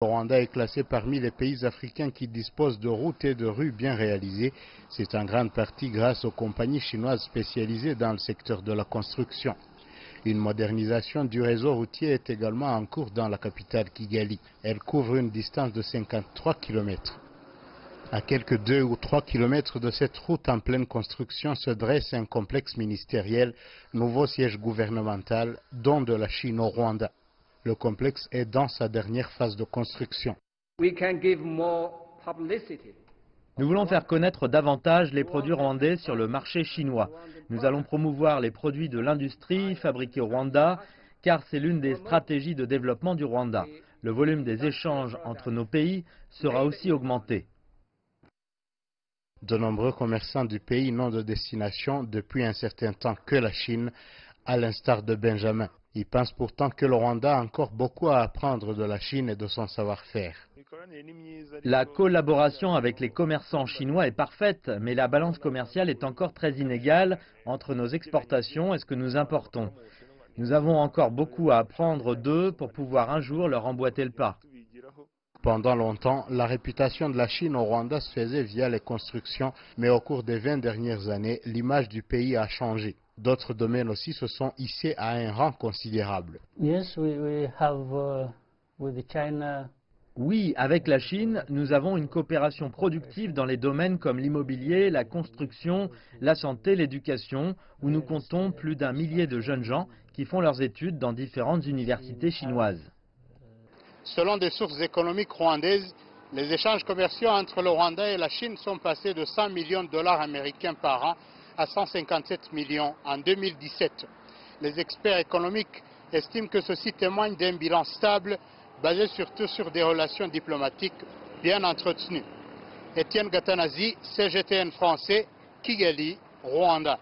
Le Rwanda est classé parmi les pays africains qui disposent de routes et de rues bien réalisées. C'est en grande partie grâce aux compagnies chinoises spécialisées dans le secteur de la construction. Une modernisation du réseau routier est également en cours dans la capitale Kigali. Elle couvre une distance de 53 km. À quelques 2 ou 3 km de cette route en pleine construction se dresse un complexe ministériel, nouveau siège gouvernemental, don de la Chine au Rwanda. Le complexe est dans sa dernière phase de construction. Nous voulons faire connaître davantage les produits rwandais sur le marché chinois. Nous allons promouvoir les produits de l'industrie fabriqués au Rwanda, car c'est l'une des stratégies de développement du Rwanda. Le volume des échanges entre nos pays sera aussi augmenté. De nombreux commerçants du pays n'ont de destination depuis un certain temps que la Chine, à l'instar de Benjamin. Ils pensent pourtant que le Rwanda a encore beaucoup à apprendre de la Chine et de son savoir-faire. La collaboration avec les commerçants chinois est parfaite, mais la balance commerciale est encore très inégale entre nos exportations et ce que nous importons. Nous avons encore beaucoup à apprendre d'eux pour pouvoir un jour leur emboîter le pas. Pendant longtemps, la réputation de la Chine au Rwanda se faisait via les constructions, mais au cours des 20 dernières années, l'image du pays a changé. D'autres domaines aussi se sont hissés à un rang considérable. Oui, avec la Chine, nous avons une coopération productive dans les domaines comme l'immobilier, la construction, la santé, l'éducation, où nous comptons plus d'1 millier de jeunes gens qui font leurs études dans différentes universités chinoises. Selon des sources économiques rwandaises, les échanges commerciaux entre le Rwanda et la Chine sont passés de 100 millions de dollars américains par an à 157 millions en 2017. Les experts économiques estiment que ceci témoigne d'un bilan stable basé surtout sur des relations diplomatiques bien entretenues. Étienne Gatanazi, CGTN français, Kigali, Rwanda.